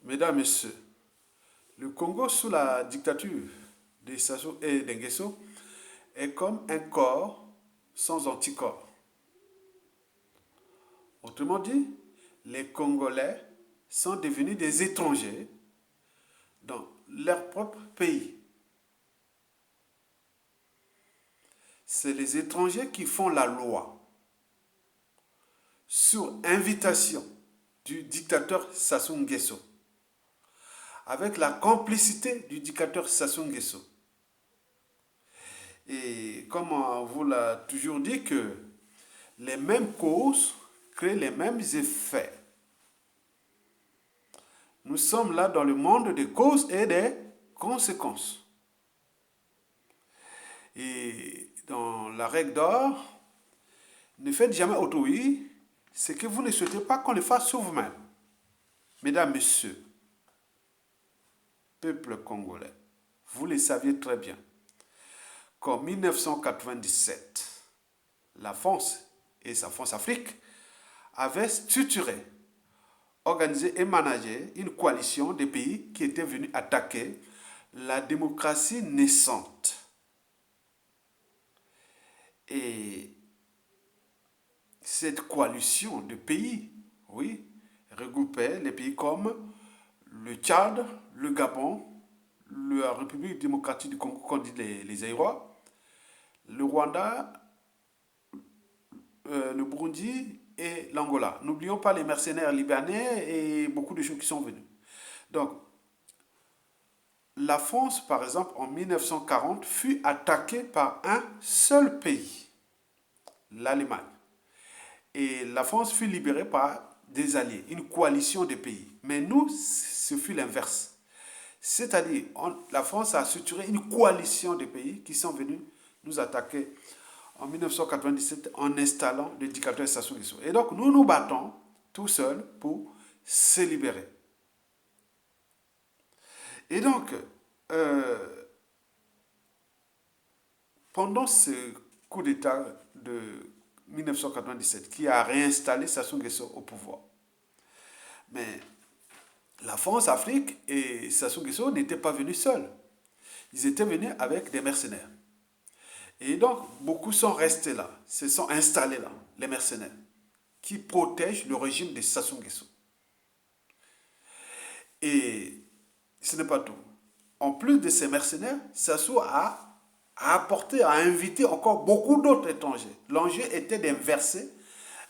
Mesdames, Messieurs, le Congo sous la dictature de Sassou et d'Nguesso est comme un corps sans anticorps. Autrement dit, les Congolais sont devenus des étrangers dans leur propre pays. C'est les étrangers qui font la loi sur invitation du dictateur Sassou Nguesso, avec la complicité du dictateur Sassou Nguesso. Et comme on vous l'a toujours dit, que les mêmes causes créent les mêmes effets. Nous sommes là dans le monde des causes et des conséquences. Et dans la règle d'or, ne faites jamais autrui ce que vous ne souhaitez pas qu'on le fasse sur vous-même. Mesdames, Messieurs, peuple congolais, vous le saviez très bien qu'en 1997, la France et sa France Afrique avaient structuré, organisé et managé une coalition de pays qui étaient venus attaquer la démocratie naissante. Et cette coalition de pays, oui, regroupait les pays comme le Tchad, le Gabon, la République démocratique du Congo, qu'on dit les Aïrois, le Rwanda, le Burundi et l'Angola. N'oublions pas les mercenaires libanais et beaucoup de choses qui sont venus. Donc, la France, par exemple, en 1940, fut attaquée par un seul pays, l'Allemagne. Et la France fut libérée par des alliés, une coalition de pays. Mais nous, ce fut l'inverse. C'est-à-dire, la France a structuré une coalition de pays qui sont venus nous attaquer en 1997 en installant le dictateur Sassou Nguesso. Et donc, nous nous battons tout seuls pour se libérer. Et donc, pendant ce coup d'État de 1997 qui a réinstallé Sassou Nguesso au pouvoir, mais la France-Afrique et Sassou Nguesso n'étaient pas venus seuls. Ils étaient venus avec des mercenaires. Et donc, beaucoup sont restés là, se sont installés là, les mercenaires, qui protègent le régime de Sassou Nguesso. Et ce n'est pas tout. En plus de ces mercenaires, Sassou a apporté, a invité encore beaucoup d'autres étrangers. L'enjeu était d'inverser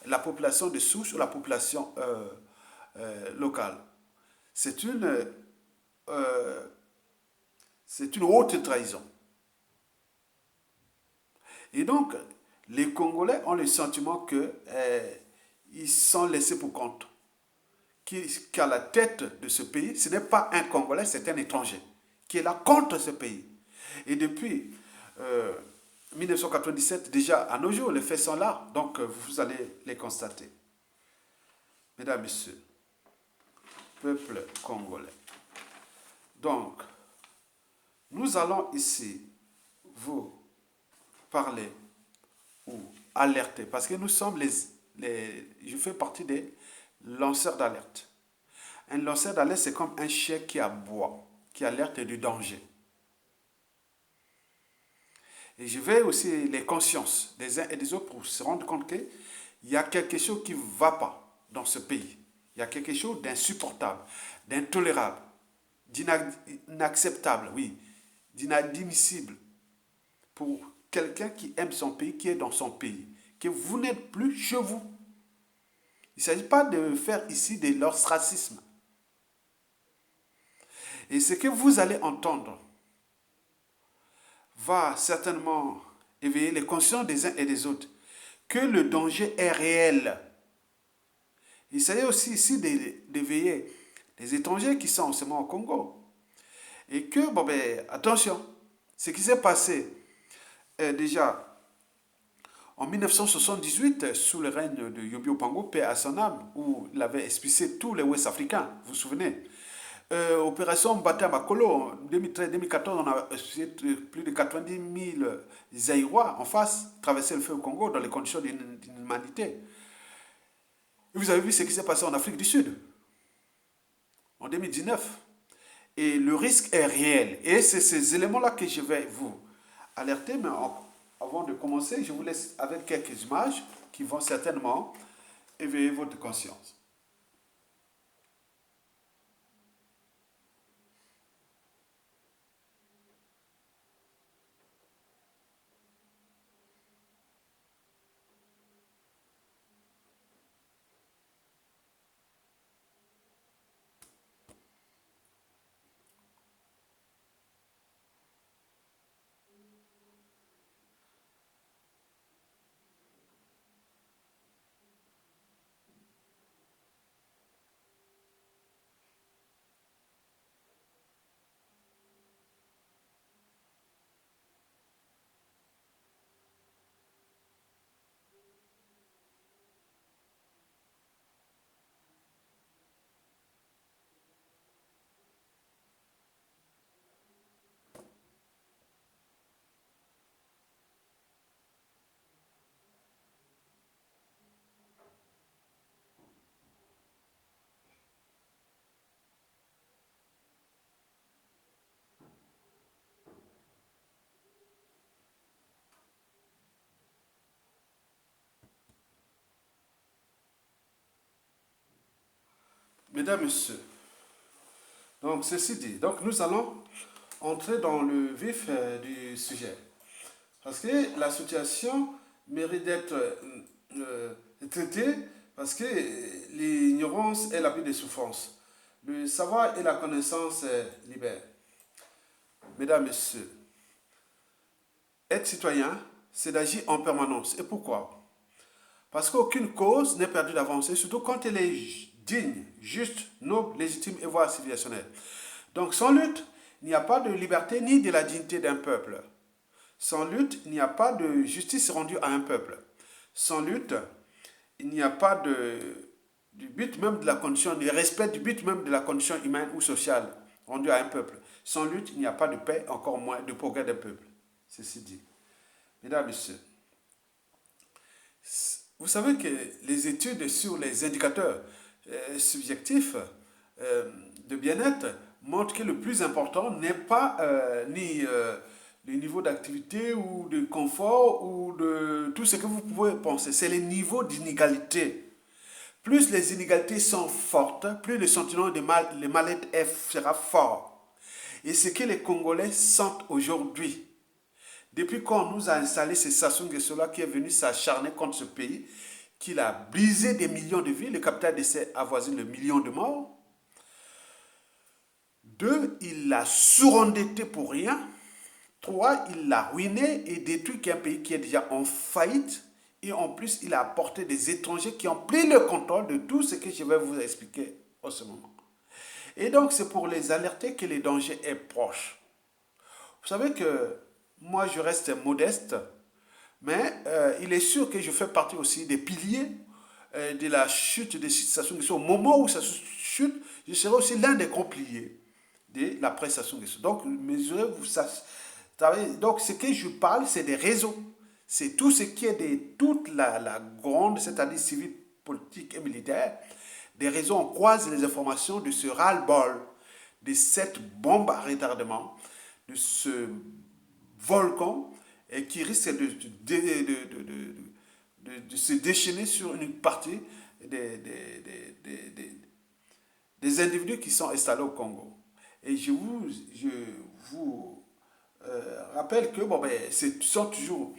la population de souche ou la population locale. C'est euh, une haute trahison. Et donc, les Congolais ont le sentiment qu'ils sont laissés pour compte. Qu'à la tête de ce pays, ce n'est pas un Congolais, c'est un étranger qui est là contre ce pays. Et depuis 1997, déjà à nos jours, les faits sont là, donc vous allez les constater. Mesdames, Messieurs, peuple congolais. Donc, nous allons ici vous parler ou alerter, parce que nous sommes je fais partie des lanceurs d'alerte. Un lanceur d'alerte, c'est comme un chien qui aboie, qui alerte du danger. Et je vais aussi les consciences des uns et des autres pour se rendre compte qu'il y a quelque chose qui ne va pas dans ce pays. Il y a quelque chose d'insupportable, d'intolérable, d'inacceptable, oui, d'inadmissible pour quelqu'un qui aime son pays, qui est dans son pays, que vous n'êtes plus chez vous. Il ne s'agit pas de faire ici de l'ostracisme. Et ce que vous allez entendre va certainement éveiller les consciences des uns et des autres que le danger est réel. Il s'agit aussi ici d'éveiller les étrangers qui sont en ce moment au Congo. Et que, bon ben, attention, ce qui s'est passé déjà en 1978, sous le règne de Yobio Pango, paix à son âme, où il avait expulsé tous les Ouest africains, vous vous souvenez. Opération Mbata Makolo, en 2013-2014, on a expulsé plus de 90 000 Zaïrois en face, traverser le feu au Congo dans les conditions d'inhumanité. Vous avez vu ce qui s'est passé en Afrique du Sud. en 2019. Et le risque est réel. Et c'est ces éléments-là que je vais vous alerter. Mais avant de commencer, je vous laisse avec quelques images qui vont certainement éveiller votre conscience. Mesdames, Messieurs, donc ceci dit, donc nous allons entrer dans le vif du sujet. Parce que la situation mérite d'être traitée parce que l'ignorance est la plus des souffrances. Le savoir et la connaissance libèrent. Mesdames, Messieurs, être citoyen, c'est d'agir en permanence. Et pourquoi? Parce qu'aucune cause n'est perdue d'avance, et surtout quand elle est digne, juste, noble, légitime et voire civilisationnelle. Donc sans lutte, il n'y a pas de liberté ni de la dignité d'un peuple. Sans lutte, il n'y a pas de justice rendue à un peuple. Sans lutte, il n'y a pas du but même de la condition, du respect du but même de la condition humaine ou sociale rendue à un peuple. Sans lutte, il n'y a pas de paix, encore moins de progrès d'un peuple. Ceci dit. Mesdames, Messieurs, vous savez que les études sur les indicateurs subjectifs de bien-être montrent que le plus important n'est pas ni le niveau d'activité ou de confort ou de tout ce que vous pouvez penser, c'est les niveaux d'inégalité. Plus les inégalités sont fortes, plus le sentiment de mal-être sera fort. Et ce que les Congolais sentent aujourd'hui, depuis qu'on nous a installé ce Sassou Nguesso-là qui est venu s'acharner contre ce pays, qu'il a brisé des millions de vies, le capital décès avoisine le million de morts. Deux, il l'a surendetté pour rien. Trois, il l'a ruiné et détruit un pays qui est déjà en faillite. Et en plus, il a apporté des étrangers qui ont pris le contrôle de tout ce que je vais vous expliquer en ce moment. Et donc, c'est pour les alerter que le danger est proche. Vous savez que moi, je reste modeste, mais il est sûr que je fais partie aussi des piliers de la chute de Sassou Nguesso. Au moment où ça chute, je serai aussi l'un des grands piliers de la presse Sassou Nguesso. Donc, mesurez-vous ça. Donc, ce que je parle, c'est des réseaux. C'est tout ce qui est de toute la grande, c'est-à-dire civile, politique et militaire. Des réseaux, on croise les informations de ce ras-le-bol, de cette bombe à retardement, de ce volcan qui risque de se déchaîner sur une partie des individus qui sont installés au Congo. Et je vous rappelle que bon, ben, ce sont toujours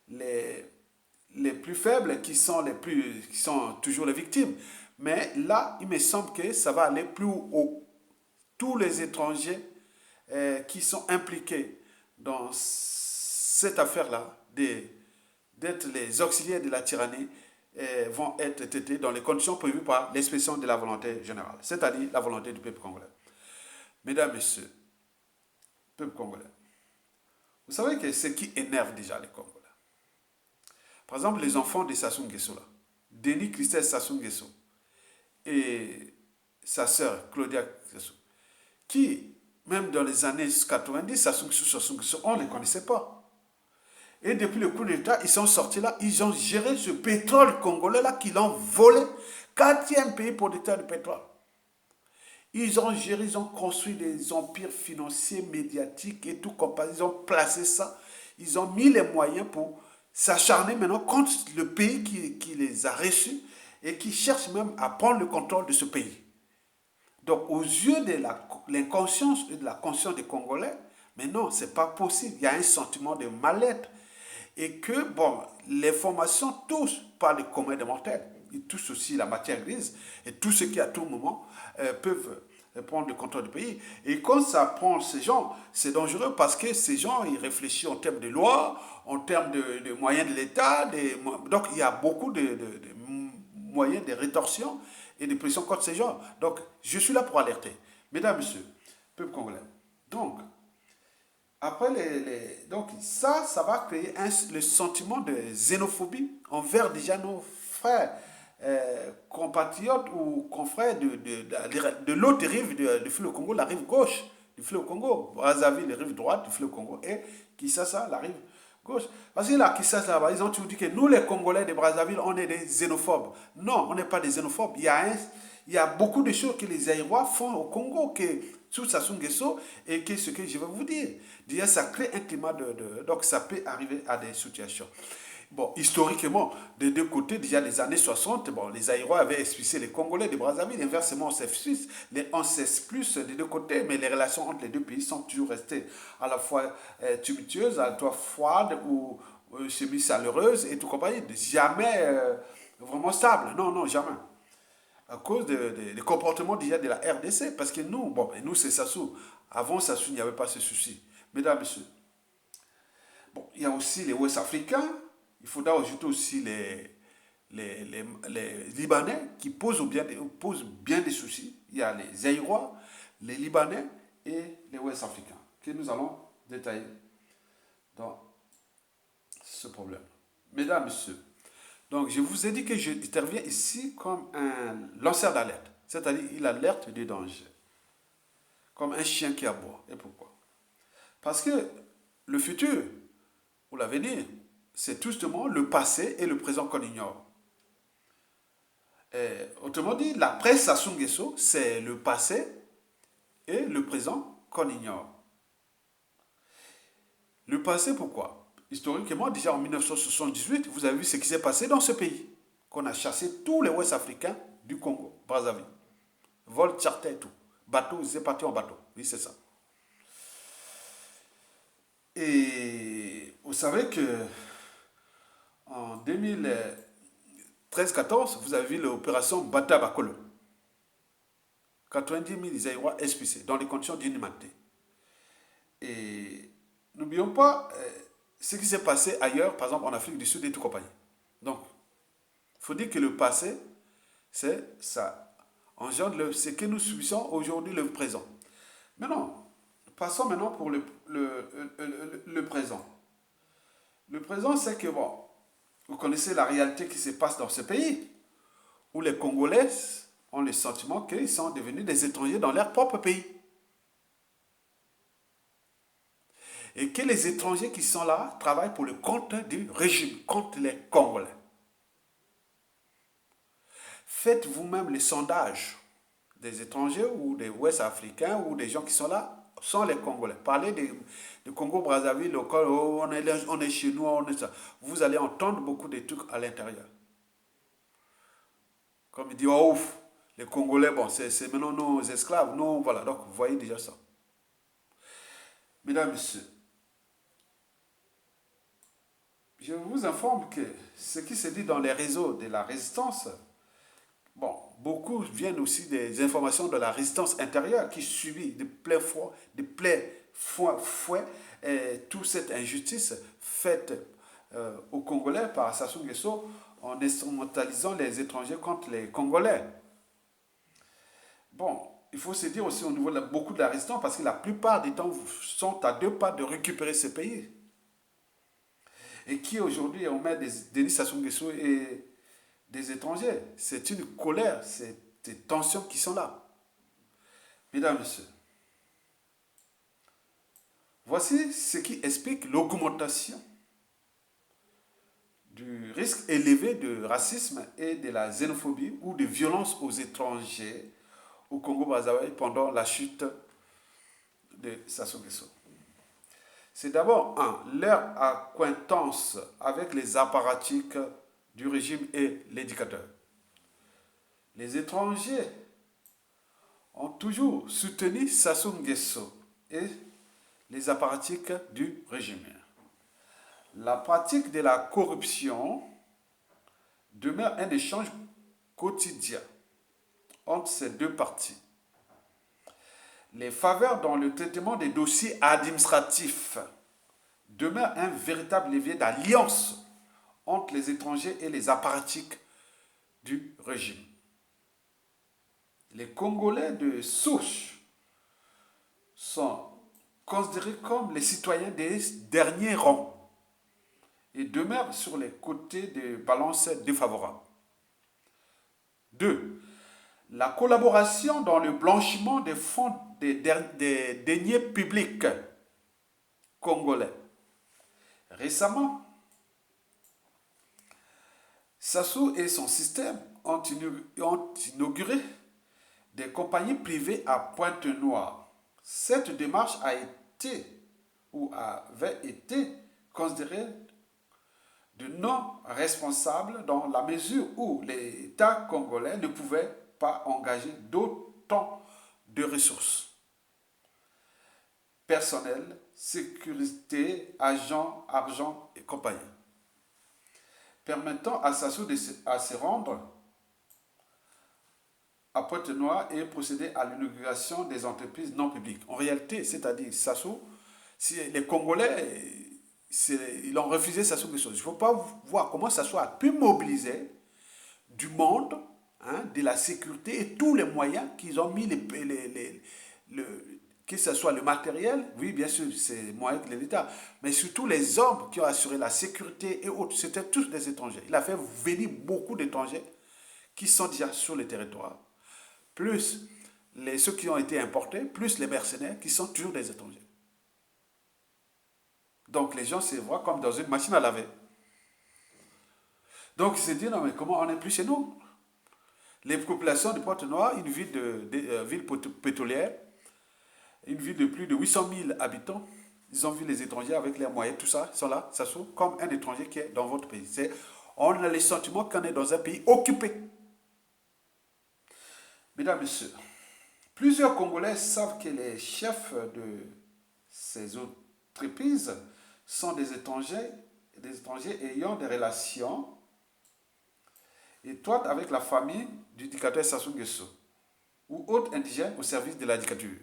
les plus faibles qui sont toujours les victimes. Mais là, il me semble que ça va aller plus haut. Tous les étrangers qui sont impliqués dans cette affaire-là, d'être les auxiliaires de la tyrannie, vont être traités dans les conditions prévues par l'expression de la volonté générale, c'est-à-dire la volonté du peuple congolais. Mesdames, Messieurs, peuple congolais, vous savez que ce qui énerve déjà les Congolais, par exemple les enfants de Sassou Nguesso, là, Denis Christelle Sassou Nguesso et sa sœur Claudia Sassou, qui, même dans les années 90, Sassou Nguesso, on ne les connaissait pas. Et depuis le coup d'État, ils sont sortis là, ils ont géré ce pétrole congolais là qu'ils l'ont volé, quatrième pays producteur de pétrole. Ils ont géré, ils ont construit des empires financiers, médiatiques et tout comme ça. Ils ont placé ça. Ils ont mis les moyens pour s'acharner maintenant contre le pays qui les a reçus et qui cherche même à prendre le contrôle de ce pays. Donc, aux yeux de l'inconscience et de la conscience des Congolais, mais non, c'est pas possible. Il y a un sentiment de mal-être. Et que, bon, les formations touchent pas les communs des mortels. Ils touchent aussi la matière grise et tous ceux qui, à tout moment, peuvent prendre le contrôle du pays. Et quand ça prend ces gens, c'est dangereux parce que ces gens, ils réfléchissent en termes de loi, en termes de moyens de l'État. Donc, il y a beaucoup de moyens de rétorsion et de pression contre ces gens. Donc, je suis là pour alerter. Mesdames, Messieurs, peuple congolais. Donc, après donc ça va créer le sentiment de xénophobie envers déjà nos frères, compatriotes ou confrères de l'autre rive du fleuve Congo, la rive gauche du fleuve Congo, Brazzaville, la rive droite du fleuve Congo, et Kinshasa, la rive gauche. Parce que là, Kinshasa, ils ont toujours dit que nous, les Congolais de Brazzaville, on est des xénophobes. Non, on n'est pas des xénophobes. Il y a beaucoup de choses que les Aïrois font au Congo, que sous Sassou Nguesso, et que ce que je vais vous dire. Déjà, ça crée un climat donc ça peut arriver à des situations. Bon, historiquement, des deux côtés, déjà les années 60, bon, les Aïrois avaient expulsé les Congolais de Brazzaville. Inversement, on s'expulse des deux côtés, mais les relations entre les deux pays sont toujours restées à la fois tumultueuses, à la fois froides ou semi-chaleureuses et tout compagnie. Jamais vraiment stable. Non, non, jamais à cause des comportements déjà de la RDC. Parce que nous, bon, nous c'est Sassou. Avant Sassou, il n'y avait pas ce souci. Mesdames, Messieurs, bon, il y a aussi les Ouest africains. Il faudra ajouter aussi les Libanais qui posent bien des soucis. Il y a les Aïrois, les Libanais et les Ouest africains que nous allons détailler dans ce problème. Mesdames, Messieurs, donc je vous ai dit que j'interviens ici comme un lanceur d'alerte, c'est-à-dire il alerte des dangers, comme un chien qui aboie. Et pourquoi? Parce que le futur, ou l'avenir, c'est justement le passé et le présent qu'on ignore. Autrement dit, la presse Sassou Nguesso, c'est le passé et le présent qu'on ignore. Le passé, pourquoi? Historiquement, déjà en 1978, vous avez vu ce qui s'est passé dans ce pays. Qu'on a chassé tous les Ouest africains du Congo, Brazzaville. Vol, charter et tout. Bateau, ils étaient partis en bateau. Oui, c'est ça. Et vous savez que en 2013-14, vous avez vu l'opération Bata Bakolo. 90 000 Isaïrois expulsés dans les conditions d'inhumanité. Et n'oublions pas ce qui s'est passé ailleurs, par exemple en Afrique du Sud et tout compagnie. Donc, il faut dire que le passé, c'est ça engendre ce que nous subissons aujourd'hui, le présent. Maintenant, passons maintenant pour le présent. Le présent, c'est que, bon, vous connaissez la réalité qui se passe dans ce pays, où les Congolais ont le sentiment qu'ils sont devenus des étrangers dans leur propre pays. Et que les étrangers qui sont là travaillent pour le compte du régime, contre les Congolais. Faites vous-même les sondages des étrangers ou des Ouest africains ou des gens qui sont là, sont les Congolais. Parlez de Congo-Brazzaville, oh, on est chez nous, on est ça. Vous allez entendre beaucoup de trucs à l'intérieur. Comme il dit, oh ouf, les Congolais, bon, c'est maintenant nos esclaves, non, voilà. Donc, vous voyez déjà ça. Mesdames, Messieurs, je vous informe que ce qui se dit dans les réseaux de la résistance, bon, beaucoup viennent aussi des informations de la résistance intérieure qui subit de plein fouet toute cette injustice faite aux Congolais par Sassou Nguesso en instrumentalisant les étrangers contre les Congolais. Bon, il faut se dire aussi au niveau de beaucoup de la résistance parce que la plupart des temps sont à deux pas de récupérer ce pays. Et qui aujourd'hui on met Denis Sassou Nguesso et des étrangers. C'est une colère, c'est des tensions qui sont là. Mesdames, Messieurs, voici ce qui explique l'augmentation du risque élevé de racisme et de la xénophobie ou de violence aux étrangers au Congo-Brazzaville pendant la chute de Sassou Nguesso. C'est d'abord, leur acquaintance avec les apparatchiks du régime et l'éducateur. Les étrangers ont toujours soutenu Sassou Nguesso et les apparatchiks du régime. La pratique de la corruption demeure un échange quotidien entre ces deux parties. Les faveurs dans le traitement des dossiers administratifs demeurent un véritable levier d'alliance entre les étrangers et les apparatchiks du régime. Les Congolais de souche sont considérés comme les citoyens des derniers rangs et demeurent sur les côtés de balances défavorables. 2. La collaboration dans le blanchiment des fonds des deniers publics congolais. Récemment, Sassou et son système ont inauguré des compagnies privées à Pointe-Noire. Cette démarche a été ou avait été considérée de non responsable dans la mesure où l'État congolais ne pouvait pas engager d'autant de ressources. Personnel, sécurité, agents, argent et compagnie. Permettant à Sassou de se rendre à Pointe-Noire et procéder à l'inauguration des entreprises non publiques. En réalité, c'est-à-dire Sassou, si les Congolais, ils ont refusé Sassou Nguesso. Il ne faut pas voir comment Sassou a pu mobiliser du monde, de la sécurité et tous les moyens qu'ils ont mis, que ce soit le matériel, oui bien sûr c'est moyen de l'État, mais surtout les hommes qui ont assuré la sécurité et autres, c'était tous des étrangers. Il a fait venir beaucoup d'étrangers qui sont déjà sur le territoire, plus ceux qui ont été importés, plus les mercenaires qui sont toujours des étrangers. Donc les gens se voient comme dans une machine à laver. Donc ils se disent, non mais comment on n'est plus chez nous? Les populations de Pointe-Noire, une ville pétrolière, une ville de plus de 800 000 habitants, ils ont vu les étrangers avec leurs moyens, tout ça, ils sont là, ça se comme un étranger qui est dans votre pays. On a le sentiment qu'on est dans un pays occupé. Mesdames, Messieurs, plusieurs Congolais savent que les chefs de ces entreprises sont des étrangers ayant des relations étroites avec la famille du dictateur Sassou Nguesso ou autres indigènes au service de la dictature.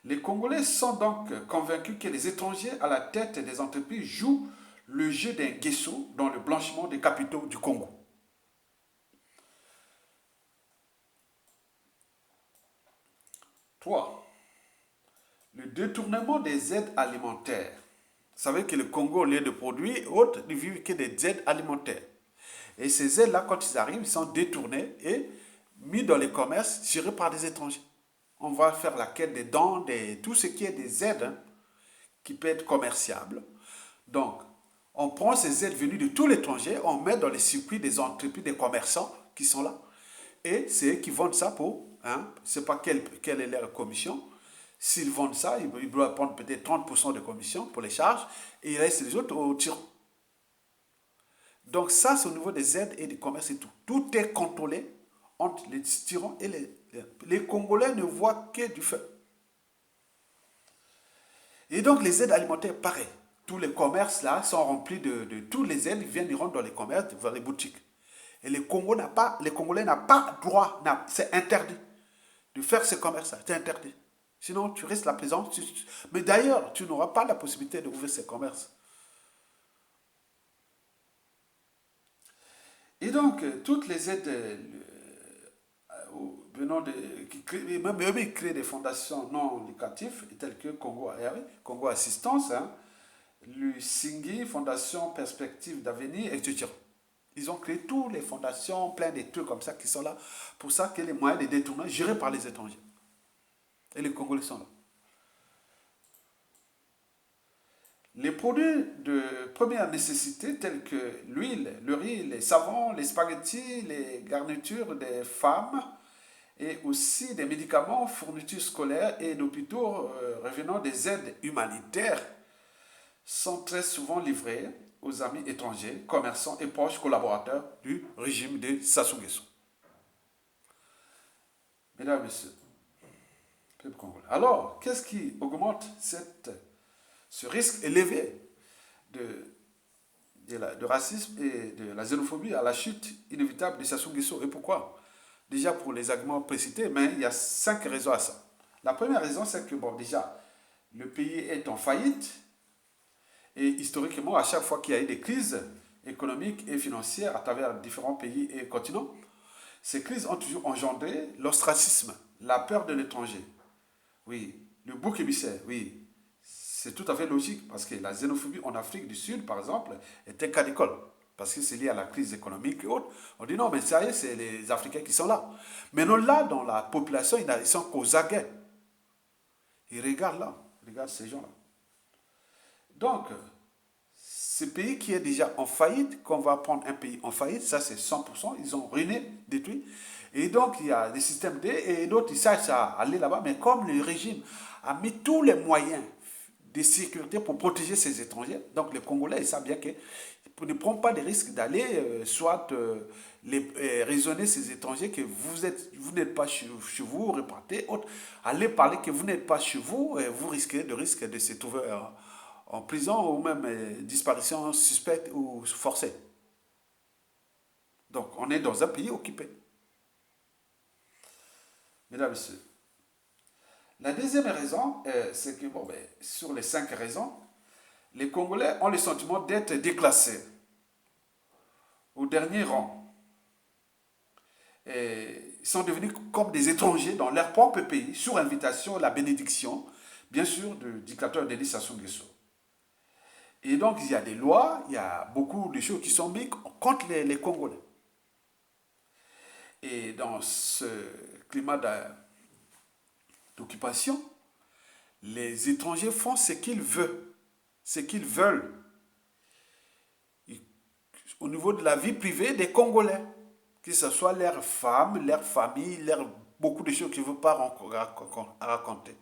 Les Congolais sont donc convaincus que les étrangers à la tête des entreprises jouent le jeu d'un Nguesso dans le blanchiment des capitaux du Congo. Trois, le détournement des aides alimentaires. Vous savez que le Congo, au lieu de produits autres, ne vit que des aides alimentaires. Et ces aides-là, quand ils arrivent, ils sont détournés et mis dans les commerces gérés par des étrangers. On va faire la quête des dons, tout ce qui est des aides qui peut être commerciable. Donc, on prend ces aides venues de tout l'étranger, on met dans les circuits des entreprises, des commerçants qui sont là. Et c'est eux qui vendent ça pour, je ne sais pas quelle est leur commission. S'ils vendent ça, ils doivent prendre peut-être 30% de commission pour les charges et il reste les autres au tyran. Donc ça, c'est au niveau des aides et du commerce et tout. Tout est contrôlé entre les tyrans et les Congolais ne voient que du feu. Et donc les aides alimentaires, pareil. Tous les commerces là sont remplis de tous les aides, ils viennent, ils rentrent dans les commerces, dans les boutiques. Et les Congolais n'ont pas droit, c'est interdit de faire ce commerce-là, c'est interdit. Sinon, tu risques la prison. Mais d'ailleurs, tu n'auras pas la possibilité d'ouvrir ces commerces. Et donc, toutes les aides venant même eux, ils créent des fondations non lucratives, telles que Congo Assistance, Lusingi, Fondation Perspective d'Avenir, etc. Ils ont créé toutes les fondations, plein de trucs comme ça qui sont là. Pour ça que les moyens de détournement gérés par les étrangers. Et les Congolais sont là. Les produits de première nécessité tels que l'huile, le riz, les savons, les spaghettis, les garnitures des femmes et aussi des médicaments, fournitures scolaires et d'hôpitaux revenant des aides humanitaires sont très souvent livrés aux amis étrangers, commerçants et proches collaborateurs du régime de Sassou Nguesso. Mesdames et messieurs, peuple congolais. Alors, qu'est-ce qui augmente ce risque élevé de, de racisme et de la xénophobie à la chute inévitable de Sassou Nguesso? Et pourquoi? Déjà pour les arguments précités, mais il y a 5 raisons à ça. La première raison, c'est que, bon, déjà, le pays est en faillite. Et historiquement, à chaque fois qu'il y a eu des crises économiques et financières à travers différents pays et continents, ces crises ont toujours engendré l'ostracisme, la peur de l'étranger. Oui, le bouc émissaire, oui. C'est tout à fait logique parce que la xénophobie en Afrique du Sud, par exemple, est un cas d'école. Parce que c'est lié à la crise économique et autres. On dit non, mais ça y est, c'est les Africains qui sont là. Mais non, là, dans la population, ils sont qu'aux aguets. Ils regardent là, ils regardent ces gens-là. Donc, ce pays qui est déjà en faillite, qu'on va prendre un pays en faillite, ça c'est 100%, ils ont ruiné, détruit. Et donc, il y a des systèmes D et d'autres, ils cherchent à aller là-bas. Mais comme le régime a mis tous les moyens de sécurité pour protéger ses étrangers, donc les Congolais, ils savent bien qu'ils ne prennent pas de risque d'aller raisonner ces étrangers que vous n'êtes pas chez vous, repartez, autres. Allez parler que vous n'êtes pas chez vous, vous risquez de se trouver en prison ou même disparition suspecte ou forcée. Donc, on est dans un pays occupé. Mesdames et messieurs. La deuxième raison, c'est que, bon, ben, sur les 5 raisons, les Congolais ont le sentiment d'être déclassés au dernier rang. Et ils sont devenus comme des étrangers dans leur propre pays, sur invitation, la bénédiction, bien sûr, du dictateur Denis Sassou Nguesso. Et donc, il y a des lois, il y a beaucoup de choses qui sont mises contre les Congolais. Et dans ce climat d'occupation, les étrangers font ce qu'ils veulent. Ce qu'ils veulent. Au niveau de la vie privée des Congolais. Que ce soit leurs femmes, leurs familles, beaucoup de choses qu'ils ne veulent pas raconter.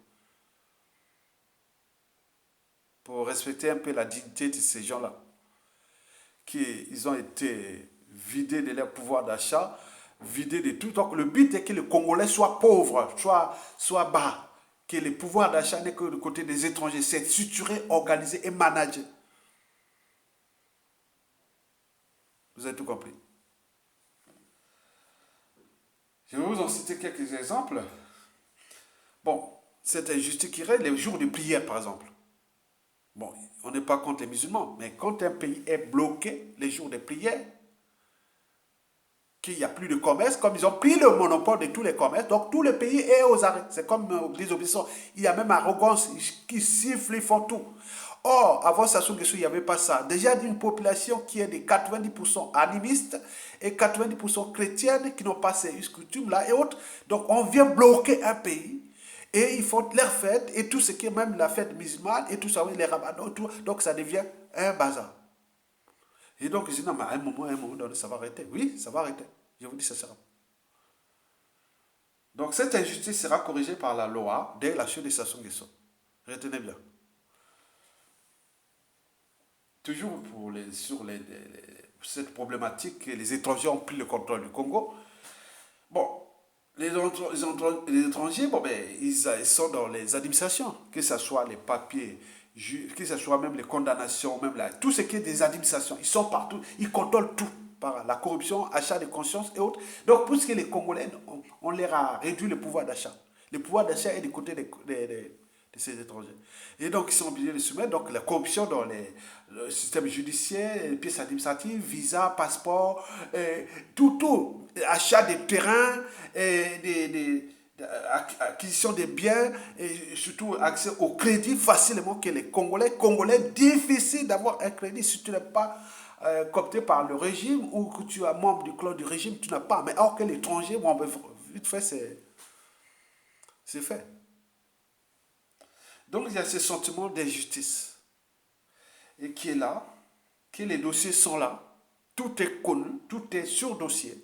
Pour respecter un peu la dignité de ces gens-là. Qu'ils ont été vidés de leur pouvoir d'achat, vidés de tout. Donc le but est que les Congolais soient pauvres, soient bas. Que le pouvoir d'achat n'est que du côté des étrangers. C'est structuré, organisé et managé. Vous avez tout compris. Je vais vous en citer quelques exemples. Bon, cette injustice qui règne les jours de prière, par exemple. Bon, on n'est pas contre les musulmans, mais quand un pays est bloqué, les jours de prière, qu'il n'y a plus de commerce, comme ils ont pris le monopole de tous les commerces, donc tout le pays est aux arrêts. C'est comme les obéissants. Il y a même arrogance qui siffle, ils font tout. Or, avant Sassou Nguesso, il n'y avait pas ça. Déjà d'une population qui est de 90% animiste et 90% chrétienne, qui n'ont pas ces coutumes-là et autres. Donc, on vient bloquer un pays et ils font leurs fêtes et tout ce qui est même la fête musulmane et tout ça, les ramadans, tout. Donc, ça devient un bazar. Et donc, je dis, non, mais à un moment donné, ça va arrêter. Oui, ça va arrêter. Je vous dis, ça sera. Donc, cette injustice sera corrigée par la loi dès la chute de Sassou Nguesso. Retenez bien. Toujours sur cette problématique que les étrangers ont pris le contrôle du Congo. Bon, les étrangers, bon, ben, ils sont dans les administrations, que ce soit les papiers, que ce soit même les condamnations, même tout ce qui est des administrations. Ils sont partout, ils contrôlent tout par la corruption, achat de conscience et autres. Donc, puisque les Congolais, on leur a réduit le pouvoir d'achat. Le pouvoir d'achat est du côté de ces étrangers. Et donc, ils sont obligés de soumettre donc, la corruption dans le système judiciaire, les pièces administratives, visa, passeport, tout, achat des terrains, acquisition des biens, et surtout accès au crédit facilement que les Congolais, difficile d'avoir un crédit si tu n'es pas coopté par le régime ou que tu es membre du clan du régime, tu n'as pas. Mais alors que l'étranger, bon, vite fait, c'est fait. Donc il y a ce sentiment d'injustice et qui est là, que les dossiers sont là, tout est connu, tout est sur dossier,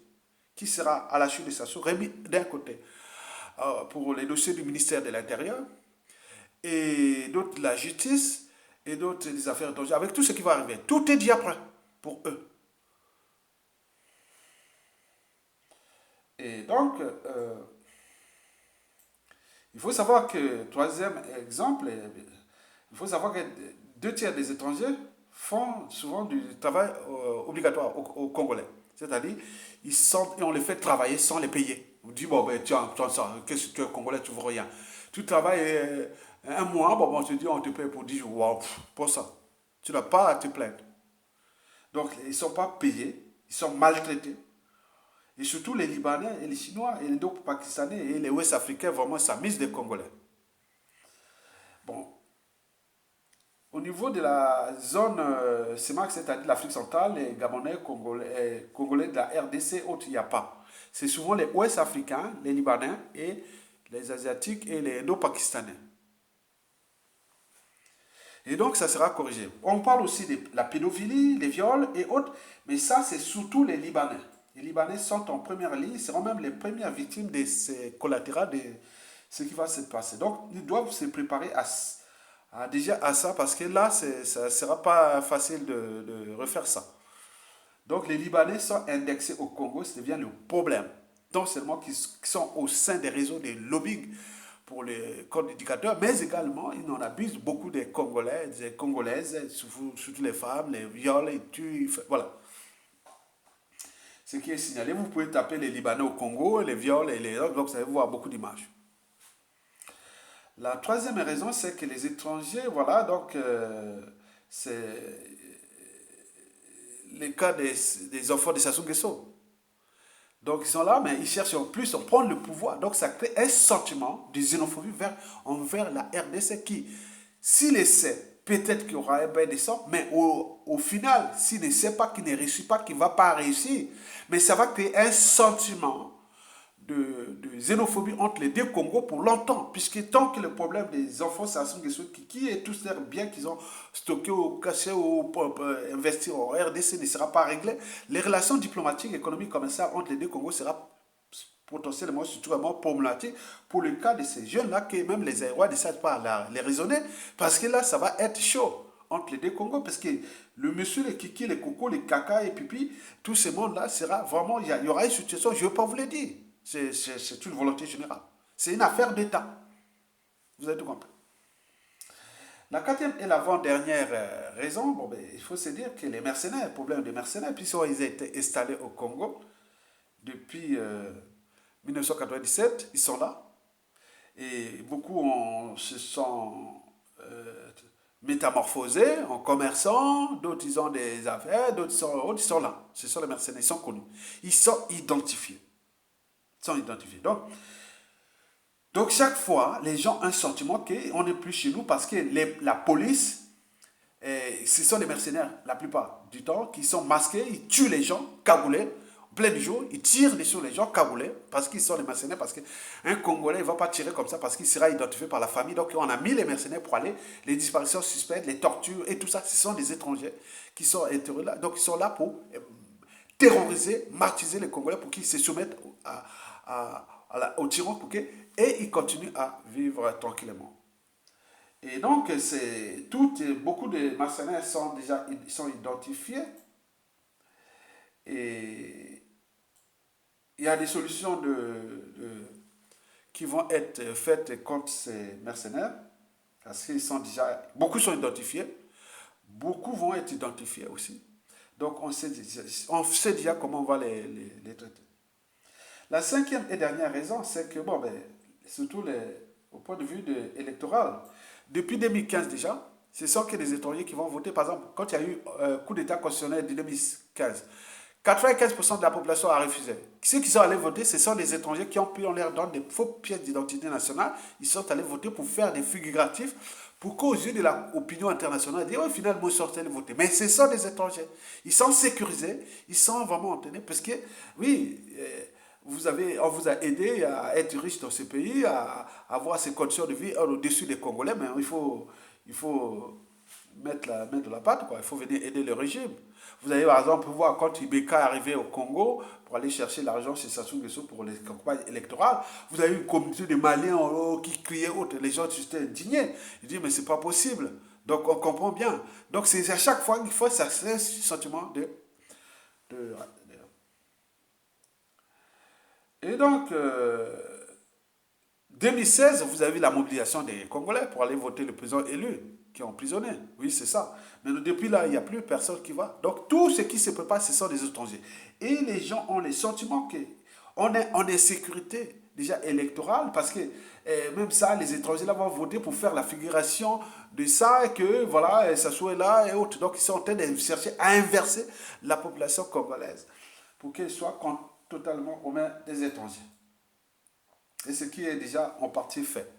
qui sera à la chute de Sassou remis d'un côté. pour les dossiers du ministère de l'Intérieur, et d'autres la justice, et d'autres les affaires étrangères, avec tout ce qui va arriver. Tout est déjà prêt pour eux. Et donc, il faut savoir que, troisième exemple, il faut savoir que 2 tiers des étrangers font souvent du travail obligatoire aux Congolais. C'est-à-dire, on les fait travailler sans les payer. On dit, bon, ben, tiens, ça, qu'est-ce que tu es Congolais, tu ne veux rien. Tu travailles un mois, bon, on te dit, on te paye pour 10 jours. Wow, pour ça. Tu n'as pas à te plaindre. Donc, ils ne sont pas payés, ils sont maltraités. Et surtout les Libanais et les Chinois et les d'autres Pakistanais et les Ouest-Africains, vraiment, ça mise des Congolais. Bon, au niveau de la zone CEMAC, c'est-à-dire l'Afrique centrale, les Gabonais, Congolais de la RDC, autres, il n'y a pas. C'est souvent les Ouest-Africains, les Libanais et les Asiatiques et les Indo-Pakistanais. Et donc, ça sera corrigé. On parle aussi de la pédophilie, les viols et autres, mais ça, c'est surtout les Libanais. Les Libanais sont en première ligne, seront même les premières victimes de ces collatéraux, de ce qui va se passer. Donc, ils doivent se préparer déjà à ça, parce que là, ça ne sera pas facile de refaire ça. Donc, les Libanais sont indexés au Congo, ça devient le problème. Non seulement qui sont au sein des réseaux de lobbying pour les codes éducateurs, mais également, ils en abusent beaucoup des Congolais, des Congolaises, surtout les femmes, les viols, les tuent, voilà. Ce qui est signalé, vous pouvez taper les Libanais au Congo, les viols et les autres, donc vous allez voir beaucoup d'images. La troisième raison, c'est que les étrangers, voilà, donc c'est le cas des enfants de Sassou Nguesso. Donc ils sont là, mais ils cherchent en plus à prendre le pouvoir. Donc ça crée un sentiment de xénophobie envers la RDC qui, s'il essaie, peut-être qu'il y aura un bain de sang, mais au final, s'il ne sait pas, qu'il ne réussit pas, qu'il ne va pas réussir, mais ça va créer un sentiment de xénophobie entre les deux Congos pour longtemps, puisque tant que le problème des enfants Sassou Nguesso, qui est tous leurs biens qu'ils ont stockés ou cachés ou investis en RDC ne sera pas réglé, les relations diplomatiques, économiques, commerciales entre les deux Congos sera potentiellement, surtout vraiment problématique pour le cas de ces jeunes-là, que même les Aérois ne savent pas les raisonner, parce que là, ça va être chaud entre les deux Congos, parce que le monsieur, les kiki, les cocos, les caca et pipi, tout ce monde-là sera vraiment, il y aura une situation, je ne vais pas vous le dire. C'est une volonté générale. C'est une affaire d'État. Vous avez tout compris. La quatrième et l'avant-dernière raison, bon, ben, il faut se dire que les mercenaires, le problème des mercenaires, puisqu'ils ont été installés au Congo depuis 1997, ils sont là. Et beaucoup se sont métamorphosés en commerçants, d'autres ils ont des affaires, d'autres ils sont là. Ce sont les mercenaires, ils sont connus. Ils sont identifiés. Donc, chaque fois, les gens ont un sentiment qu'on n'est plus chez nous parce que la police, ce sont les mercenaires la plupart du temps qui sont masqués, ils tuent les gens cagoulés, en plein jour, ils tirent sur les gens cagoulés parce qu'ils sont les mercenaires, parce qu'un Congolais ne va pas tirer comme ça parce qu'il sera identifié par la famille. Donc on a mis les mercenaires pour aller, les disparitions suspectes, les tortures et tout ça, ce sont des étrangers qui sont là. Donc ils sont là pour terroriser, martyriser les Congolais pour qu'ils se soumettent au tyran et ils continuent à vivre tranquillement. Et donc, beaucoup de mercenaires sont identifiés et il y a des solutions qui vont être faites contre ces mercenaires parce qu'ils sont beaucoup sont identifiés, beaucoup vont être identifiés aussi. Donc, on sait déjà comment on va les traiter. La cinquième et dernière raison, c'est que, bon, ben, surtout au point de vue électoral, depuis 2015 déjà, ce sont que les étrangers qui vont voter. Par exemple, quand il y a eu coup d'État constitutionnel de 2015, 95% de la population a refusé. Ceux qui sont allés voter, ce sont les étrangers qui ont pris en leur donne des faux pièces d'identité nationale. Ils sont allés voter pour faire des figuratifs, pour qu'aux yeux de l'opinion internationale, ils disent, oh, finalement, ils sont allés voter. Mais ce sont des étrangers. Ils sont sécurisés, ils sont vraiment entenus, parce que, oui, on vous a aidé à être riche dans ce pays, à avoir ces conditions de vie au-dessus des Congolais, mais il faut mettre de la pâte, quoi. Il faut venir aider le régime. Vous allez par exemple voir quand Ibeka est arrivé au Congo pour aller chercher l'argent chez Sassou Nguesso pour les campagnes électorales, vous avez une communauté de Maliens qui criaient haut, les gens étaient indignés. Ils disent mais c'est pas possible. Donc on comprend bien. Donc c'est à chaque fois qu'il faut ça, c'est un sentiment de- Et donc 2016, vous avez vu la mobilisation des Congolais pour aller voter le président élu qui est emprisonné. Oui, c'est ça. Mais depuis là, il n'y a plus personne qui va. Donc tout ce qui se prépare, ce sont des étrangers. Et les gens ont le sentiment qu'on est en insécurité déjà électorale parce que même ça, les étrangers là vont voter pour faire la figuration de ça et que voilà, ça soit là et autres. Donc ils sont en train de chercher à inverser la population congolaise pour qu'elle soit totalement aux mains des étrangers. Et ce qui est déjà en partie fait.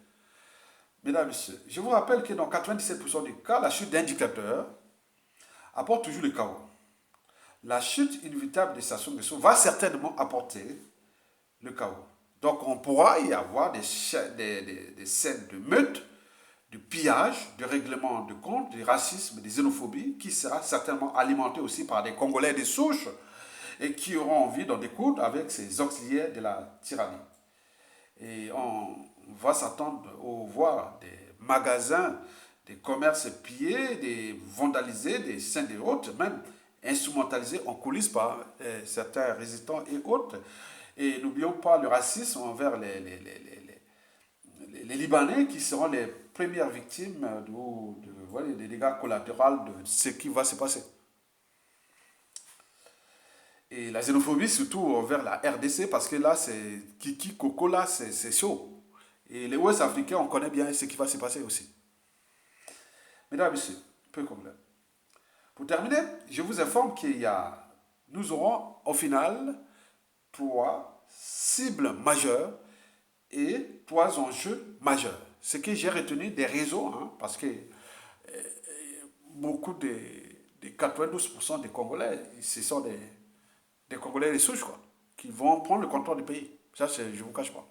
Mesdames et messieurs, je vous rappelle que dans 97% des cas, la chute d'un dictateur apporte toujours le chaos. La chute inévitable de Sassou Nguesso va certainement apporter le chaos. Donc on pourra y avoir des scènes de meutes, de pillage, de règlement de comptes, du racisme, des xénophobies, qui sera certainement alimenté aussi par des Congolais de souche et qui auront envie d'en découdre avec ces auxiliaires de la tyrannie. Et on va s'attendre au voir des magasins, des commerces pillés, des vandalisés, des scènes et autres, même instrumentalisés en coulisses par certains résistants et autres. Et n'oublions pas le racisme envers les Libanais qui seront les premières victimes des dégâts collatéraux de ce qui va se passer. Et la xénophobie, surtout envers la RDC, parce que là, c'est Kiki, Coco, là, c'est chaud. Et les Ouest africains, on connaît bien ce qui va se passer aussi. Mesdames et messieurs, peu comme là. Pour terminer, je vous informe nous aurons au final 3 cibles majeures et 3 enjeux majeurs. Ce que j'ai retenu des réseaux, hein, parce que beaucoup des 92% des Congolais, ce sont des Congolais des souches, quoi, qui vont prendre le contrôle du pays. Ça, je ne vous cache pas.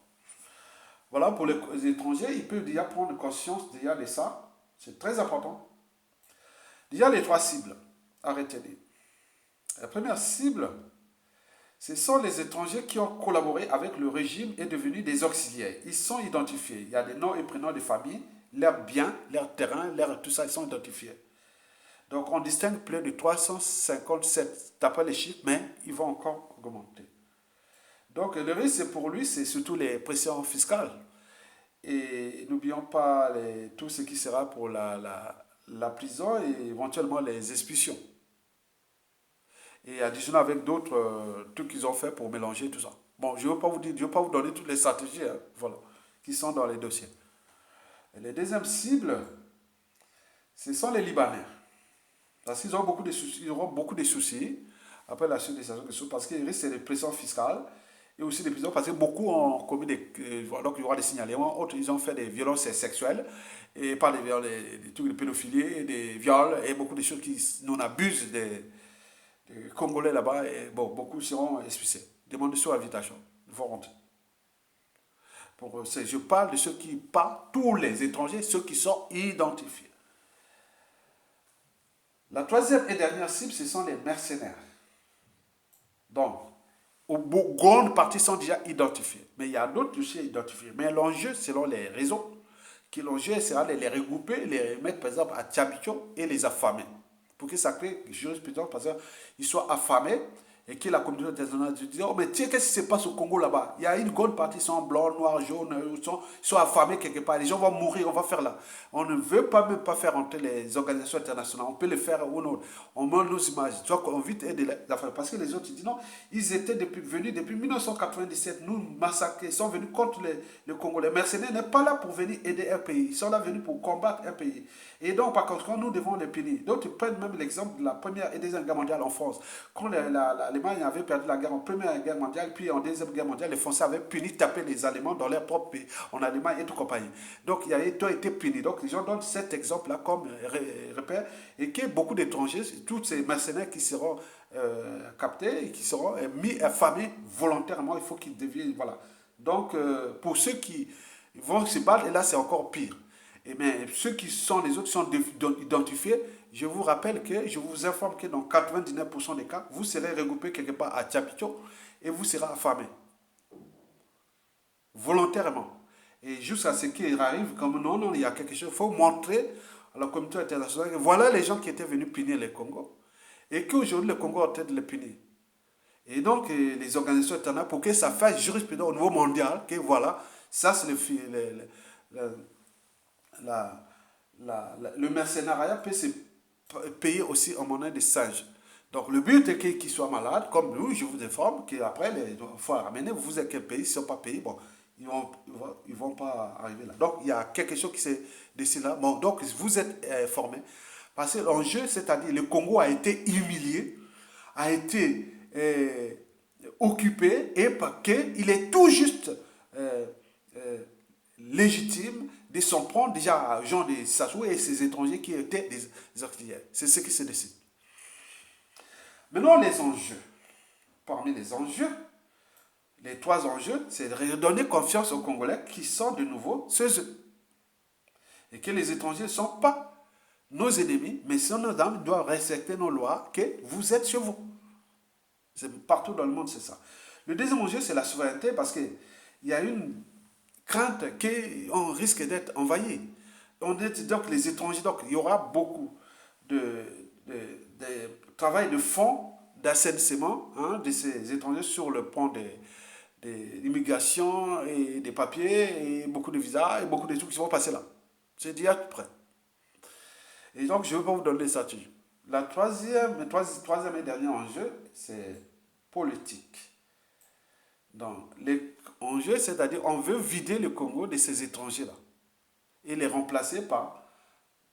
Voilà, pour les étrangers, ils peuvent déjà prendre conscience déjà de ça. C'est très important. Déjà, les 3 cibles à retenir. La première cible, ce sont les étrangers qui ont collaboré avec le régime et devenus des auxiliaires. Ils sont identifiés. Il y a des noms et prénoms de famille, leurs biens, leurs terrains, tout ça, ils sont identifiés. Donc, on distingue plus de 357, d'après les chiffres, mais ils vont encore augmenter. Donc, le risque pour lui, c'est surtout les pressions fiscales. Et n'oublions pas tout ce qui sera pour la prison et éventuellement les expulsions. Et additionnant avec d'autres trucs qu'ils ont fait pour mélanger tout ça. Bon, je ne veux pas vous dire, je ne veux pas vous donner toutes les stratégies, hein, voilà, qui sont dans les dossiers. Et les deuxièmes cibles, ce sont les Libanais. Parce qu'ils auront beaucoup de soucis après la chute des sanctions parce qu'ils risquent des pressions fiscales et aussi des prisons parce que beaucoup ont commis donc il y aura des signalements, autres ils ont fait des violences sexuelles et pas des trucs de pédophilie, des viols et beaucoup de choses qui n'en abusent des Congolais là-bas et bon, beaucoup seront expulsés. Demandez sur invitation, il faut rentrer. Je parle de ceux qui, pas tous les étrangers, ceux qui sont identifiés. La troisième et dernière cible, ce sont les mercenaires. Donc, grande partie sont déjà identifiés. Mais il y a d'autres dossiers identifiés. Mais l'enjeu, selon les raisons, l'enjeu sera de les regrouper, les mettre par exemple à Tiabicho et les affamer. Pour que ça crée jurisprudence, parce qu'ils soient affamés et que la communauté internationale dise oh, mais tiens, qu'est-ce qui se passe au Congo là-bas? Il y a une grande partie, ils sont blancs, noirs, jaunes, ils sont affamés quelque part. Les gens vont mourir, on va faire là. On ne veut même pas faire entrer les organisations internationales. On peut le faire ou non. On met nos images. Tu vois, on vite aider les affaires. Parce que les autres, ils disent non, ils étaient venus depuis 1997, nous massacrer. Ils sont venus contre le Congo. Les mercenaires n'est pas là pour venir aider un pays. Ils sont là venus pour combattre un pays. Et donc, par contre, nous devons les punir. Donc, ils prennent même l'exemple de la Première et Deuxième Guerre mondiale en France. Quand l'Allemagne avait perdu la guerre en Première Guerre mondiale, puis en Deuxième Guerre mondiale, les Français avaient puni, tapé les Allemands dans leur propre pays, en Allemagne et tout compagnie. Donc, il a été puni. Donc, les gens donnent cet exemple-là comme repère et que beaucoup d'étrangers, tous ces mercenaires qui seront captés et qui seront mis affamés volontairement, il faut qu'ils deviennent, voilà. Donc, pour ceux qui vont se battre, et là, c'est encore pire. mais ceux qui sont les autres qui sont identifiés, je vous rappelle que, je vous informe que dans 99% des cas, vous serez regroupé quelque part à Tchapicho et vous serez affamé. Volontairement. Et jusqu'à ce qu'il arrive, comme non, non, il y a quelque chose, il faut montrer à la communauté internationale que voilà les gens qui étaient venus punir le Congo. Et qu'aujourd'hui, le Congo est en train de les punir. Et donc, les organisations internationales, pour que ça fasse jurisprudence au niveau mondial, que voilà, ça c'est le mercenariat peut se payer aussi en monnaie de singe. Donc, le but est qu'ils soient malades, comme nous, je vous informe, qu'après, il faut ramener, vous êtes quel pays, s'ils ne sont pas payés, bon, ils vont pas arriver là. Donc, il y a quelque chose qui s'est décidé là. Bon, donc, vous êtes informés. Parce que l'enjeu, c'est-à-dire, le Congo a été humilié, a été occupé, et parce qu'il est tout juste euh, légitime de s'en prendre déjà à Jean de Sassou et ses étrangers qui étaient des auxiliaires. C'est ce qui se décide. Maintenant, les enjeux. Parmi les enjeux, les trois enjeux, c'est de redonner confiance aux Congolais qui sont de nouveau ceux eux. Et que les étrangers ne sont pas nos ennemis, mais sont nos amis, doivent respecter nos lois, que vous êtes chez vous. Partout dans le monde, c'est ça. Le deuxième enjeu, c'est la souveraineté, parce qu'il y a une crainte qu'on risque d'être envahi. Donc les étrangers, donc il y aura beaucoup de travail de fond, d'assainissement de ces étrangers sur le plan de l'immigration et des papiers, et beaucoup de visas, et beaucoup de trucs qui vont passer là. C'est déjà tout prêt. Et donc, je ne vais pas vous donner des statuts. Troisième et dernier enjeu, c'est politique. Donc, l'enjeu, c'est-à-dire, on veut vider le Congo de ces étrangers-là et les remplacer par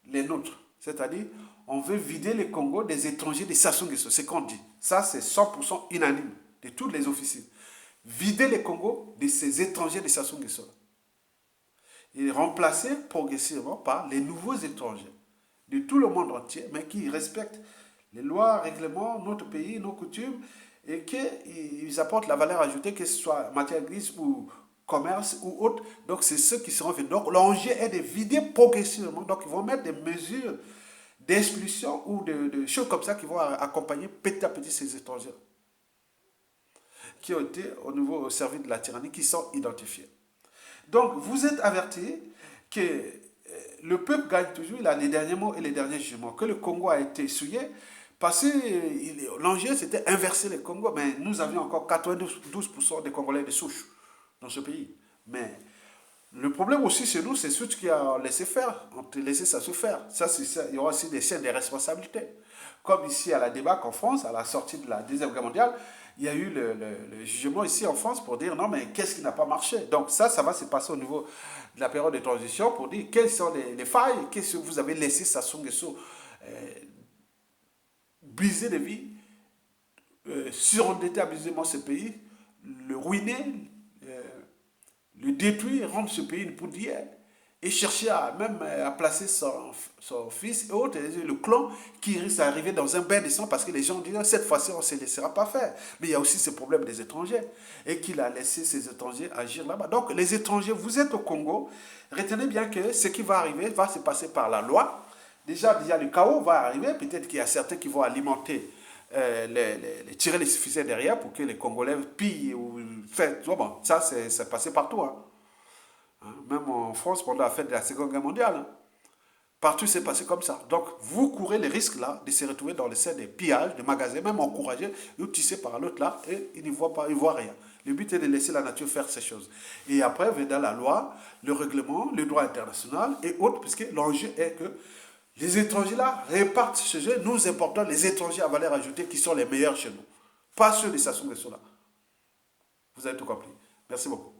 les nôtres. C'est-à-dire, on veut vider le Congo des étrangers de Sassou Nguesso. C'est ce qu'on dit. Ça, c'est 100% unanime de tous les officiers. Vider le Congo de ces étrangers de Sassou Nguesso. Et remplacer progressivement par les nouveaux étrangers de tout le monde entier, mais qui respectent les lois, règlements, notre pays, nos coutumes, et qu'ils apportent la valeur ajoutée, que ce soit matière grise ou commerce ou autre. Donc, c'est ceux qui seront venus. Donc, l'enjeu est de vider progressivement. Donc, ils vont mettre des mesures d'expulsion ou de choses comme ça qui vont accompagner petit à petit ces étrangers qui ont été au service de la tyrannie, qui sont identifiés. Donc, vous êtes avertis que le peuple gagne toujours, il a les derniers mots et les derniers jugements, que le Congo a été souillé, parce que l'enjeu c'était inverser le Congo, mais nous avions encore 92% des Congolais de souche dans ce pays. Mais le problème aussi chez nous, c'est ceux qui ont laissé faire, ont laissé ça se faire. Il y aura aussi des chaînes de responsabilités. Comme ici à la débat en France, à la sortie de la Deuxième Guerre mondiale, il y a eu le jugement ici en France pour dire non, mais qu'est-ce qui n'a pas marché? Donc ça va se passer au niveau de la période de transition pour dire quelles sont les failles, qu'est-ce que vous avez laissé Sassou Nguesso briser des vies, surendetter abusément ce pays, le ruiner, le détruire, rendre ce pays une poudrière, et chercher même à placer son fils et autres, le clan qui risque d'arriver dans un bain de sang parce que les gens disent cette fois-ci on ne se laissera pas faire. Mais il y a aussi ce problème des étrangers et qu'il a laissé ces étrangers agir là-bas. Donc les étrangers, vous êtes au Congo, retenez bien que ce qui va arriver va se passer par la loi. Déjà le chaos va arriver, peut-être qu'il y a certains qui vont alimenter, tirer les suffisants derrière pour que les Congolais pillent ou fassent. Bon, ça c'est passé partout. Hein. Même en France, pendant la fête de la Seconde Guerre mondiale. Hein. Partout, c'est passé comme ça. Donc, vous courez les risques là de se retrouver dans les scènes de pillage, de magasins, même encouragés, ou tissés par l'autre là, et ils ne voient pas, ils ne voient rien. Le but est de laisser la nature faire ces choses. Et après, vient la loi, le règlement, le droit international et autres, puisque l'enjeu est que les étrangers là répartent ce jeu. Nous importons les étrangers à valeur ajoutée qui sont les meilleurs chez nous. Pas ceux de Sassou Nguesso là. Vous avez tout compris. Merci beaucoup.